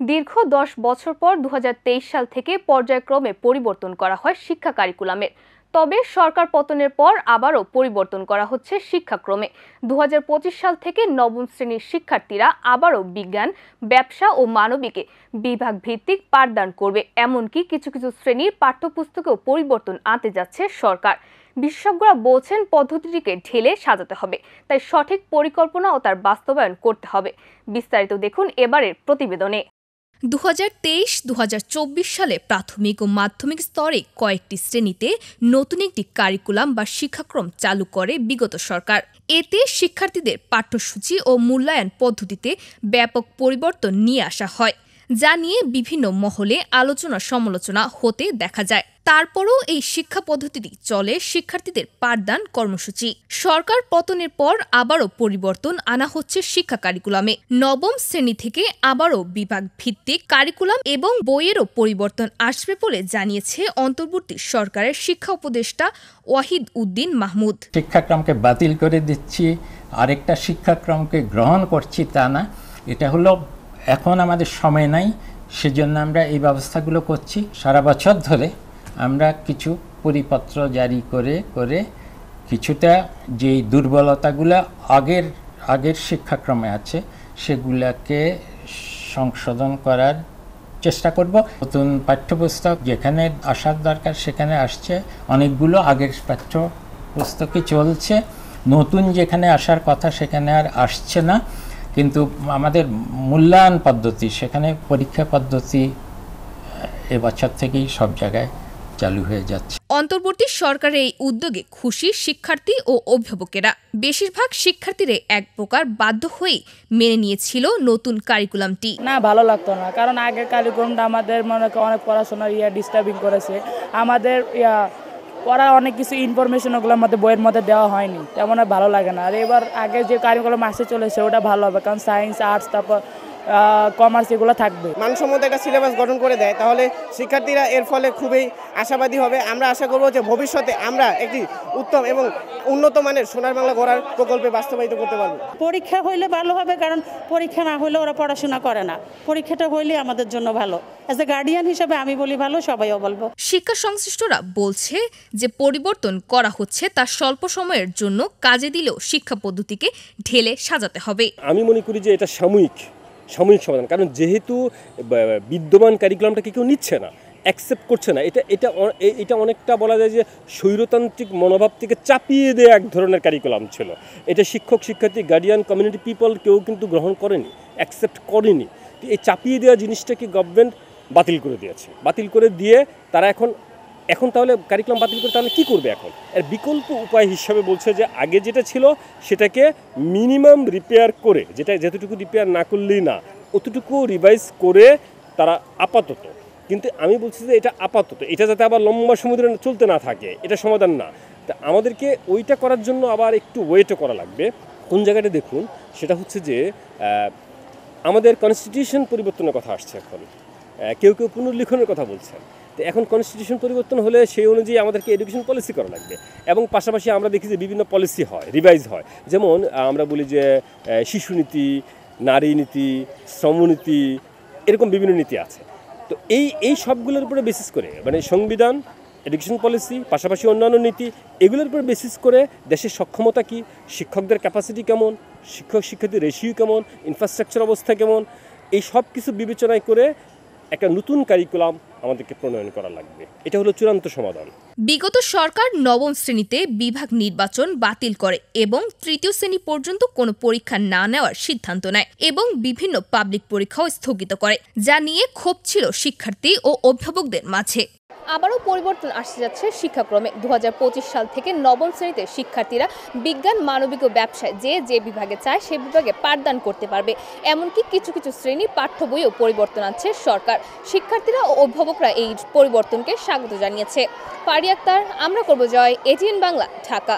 দীর্ঘ ১০ বছর পর ২০২৩ সাল থেকে পর্যায়ক্রমে পরিবর্তন করা হয় শিক্ষা কারিকুলামের। তবে সরকার পতনের পর আবারও পরিবর্তন করা হচ্ছে শিক্ষাক্রমে। ২০২৫ সাল থেকে নবম শ্রেণীর শিক্ষার্থীরা আবারও বিজ্ঞান, ব্যবসা ও মানবিকে বিভাগ ভিত্তিক পাঠদান করবে। এমনকি কিছু কিছু শ্রেণীর পাঠ্যপুস্তকেও পরিবর্তন আনতে যাচ্ছে সরকার। বিশেষজ্ঞরা বলছেন পদ্ধতিটিকে ঢেলে সাজাতে হবে, তাই সঠিক পরিকল্পনা ও তার বাস্তবায়ন করতে হবে। বিস্তারিত দেখুন এবারের প্রতিবেদনে। ২০২৩-২০২৪ সালে প্রাথমিক ও মাধ্যমিক স্তরে কয়েকটি শ্রেণীতে নতুন একটি কারিকুলাম বা শিক্ষাক্রম চালু করে বিগত সরকার। এতে শিক্ষার্থীদের পাঠ্যসূচি ও মূল্যায়ন পদ্ধতিতে ব্যাপক পরিবর্তন নিয়ে আসা হয়, যা নিয়ে বিভিন্ন মহলে আলোচনা সমালোচনা হতে দেখা যায়। তারপরও এই শিক্ষা পদ্ধতিটি চলে শিক্ষার্থীদের পাঠদান কর্মসূচি। সরকার পতনের পর আবারও পরিবর্তন আনা হচ্ছে শিক্ষা কারিকুলামে। নবম শ্রেণী থেকে আবারও বিভাগ ভিত্তিক কারিকুলাম এবং বইয়েরও পরিবর্তন আসবে বলে জানিয়েছে অন্তর্বর্তী সরকারের শিক্ষা উপদেষ্টা ওয়াহিদ উদ্দিন মাহমুদ। শিক্ষাক্রমকে বাতিল করে দিচ্ছি, আরেকটা শিক্ষাক্রমকে গ্রহণ করছি তা না। এটা হলো এখন আমাদের সময় নাই, সেজন্য আমরা এই ব্যবস্থাগুলো করছি। সারা বছর ধরে আমরা কিছু পরিপত্র জারি করে কিছুটা যেই দুর্বলতাগুলো আগের শিক্ষাক্রমে আছে সেগুলোকে সংশোধন করার চেষ্টা করব। নতুন পাঠ্যপুস্তক যেখানে আসার দরকার সেখানে আসছে, অনেকগুলো আগের পাঠ্যপুস্তকই চলছে। নতুন যেখানে আসার কথা সেখানে আর আসছে না। কিন্তু আমাদের মূল্যায়ন পদ্ধতি, সেখানে পরীক্ষা পদ্ধতি এবছর থেকেই সব জায়গায় চালু হয়ে যাচ্ছে। অন্তর্বর্তী সরকারের এই উদ্যোগে খুশি শিক্ষার্থী ও অভিভাবকেরা। বেশিরভাগ শিক্ষার্থীরা এক প্রকার বাধ্য হয়ে মেনে নিয়েছিল নতুন কারিকুলামটি। না, ভালো লাগতো না, কারণ আগের কারিকুলামটা আমাদের মনে অনেক পড়াশোনার ডিস্টার্বিং করেছে। আমাদের পড়া অনেক কিছু ইনফরমেশন ওগুলো আমাদের বইয়ের মধ্যে দেওয়া হয়নি, তেমন ভালো লাগে না। আর এবার আগে যে কারিকুলাম আসতে চলেছে ওটা ভালো হবে, কারণ সায়েন্স, আর্টস, তারপর কমার্স এগুলো থাকবে। মানসম্মত একটা সিলেবাস গঠন করে দেয়, তাহলে শিক্ষার্থীরা এর ফলে খুবই আশাবাদী হবে। আমরা আশা করব যে ভবিষ্যতে আমরা একটি উত্তম এবং উন্নত মানের সোনার বাংলা গড়ার প্রকল্পে বাস্তবায়িত করতে পারব। পরীক্ষা হইলে ভালো হবে, কারণ পরীক্ষা না হলে ওরা পড়াশোনা করে না। পরীক্ষাটা হইলে আমাদের জন্য ভালো। অ্যাজ এ গার্ডিয়ান হিসেবে আমি বলি ভালো, সবাইও বলবো। শিক্ষা সংশ্লিষ্টরা বলছে যে পরিবর্তন করা হচ্ছে তা স্বল্প সময়ের জন্য কাজে দিলেও শিক্ষা পদ্ধতিকে ঢেলে সাজাতে হবে। আমি মনে করি যে এটা সাময়িক সমাধান, কারণ যেহেতু বিদ্যমান কারিকুলামটাকে কেউ নিচ্ছে না, অ্যাকসেপ্ট করছে না, এটা অনেকটা বলা যায় যে স্বৈরতান্ত্রিক মনোভাব থেকে চাপিয়ে দেওয়া এক ধরনের কারিকুলাম ছিল। এটা শিক্ষক, শিক্ষার্থী, গার্ডিয়ান, কমিউনিটি পিপল কেউ কিন্তু গ্রহণ করেনি, অ্যাকসেপ্ট করেনি। তো এই চাপিয়ে দেওয়া জিনিসটাকে গভর্নমেন্ট বাতিল করে দিয়েছে। বাতিল করে দিয়ে তারা এখন তাহলে কারিকুলাম বাতিল করে তাহলে কী করবে? এখন এর বিকল্প উপায় হিসাবে বলছে যে আগে যেটা ছিল সেটাকে মিনিমাম রিপেয়ার করে, যেতটুকু রিপেয়ার না করলেই না, অতটুকু রিভাইজ করে তারা আপাতত, কিন্তু আমি বলছি যে এটা আপাতত, এটা যাতে আবার লম্বা সময় ধরে চলতে না থাকে, এটা সমাধান না। তা আমাদেরকে ওইটা করার জন্য আবার একটু ওয়েটও করা লাগবে। কোন জায়গাটা দেখুন, সেটা হচ্ছে যে আমাদের কনস্টিটিউশন পরিবর্তনের কথা আসছে। এখন কেউ পুনর্লিখনের কথা বলছেন। তো এখন কনস্টিটিউশন পরিবর্তন হলে সেই অনুযায়ী আমাদেরকে এডুকেশন পলিসি করা লাগবে, এবং পাশাপাশি আমরা দেখি যে বিভিন্ন পলিসি হয়, রিভাইজ হয়। যেমন আমরা বলি যে শিশুনীতি, নারী নীতি, শ্রমনীতি, এরকম বিভিন্ন নীতি আছে। তো এই সবগুলোর উপরে বেসিস করে, মানে সংবিধান, এডুকেশন পলিসি, পাশাপাশি অন্যান্য নীতি, এগুলোর উপরে বেসিস করে দেশের সক্ষমতা কী, শিক্ষকদের ক্যাপাসিটি কেমন, শিক্ষক-শিক্ষার্থী রেশিও কেমন, ইনফ্রাস্ট্রাকচার অবস্থা কেমন, এই সব কিছু বিবেচনায় করে একটা নতুন কারিকুলাম আমাদেরকে প্রণয়ন করা লাগবে। এটা হলো চূড়ান্ত সমাধান। বিগত সরকার নবম শ্রেণীতে বিভাগ নির্বাচন বাতিল করে এবং তৃতীয় শ্রেণী পর্যন্ত কোনো পরীক্ষা না নেওয়ার সিদ্ধান্ত নেয় এবং বিভিন্ন পাবলিক পরীক্ষাও স্থগিত করে, যা নিয়ে ক্ষোভ ছিল শিক্ষার্থী ও অভিভাবকদের মাঝে। আবারও পরিবর্তন আসতে যাচ্ছে শিক্ষাক্রমে। ২০২৫ সাল থেকে নবম শ্রেণীতে শিক্ষার্থীরা বিজ্ঞান, মানবিক ও ব্যবসায় যে বিভাগে চায় সে বিভাগে পাঠদান করতে পারবে। এমনকি কিছু কিছু শ্রেণীর পাঠ্য বইও পরিবর্তন আনছে সরকার। শিক্ষার্থীরা ও অভিভাবকরা এই পরিবর্তনকে স্বাগত জানিয়েছে। ফারিয়া আক্তার, আমরা করব জয়, এটিএন বাংলা, ঢাকা।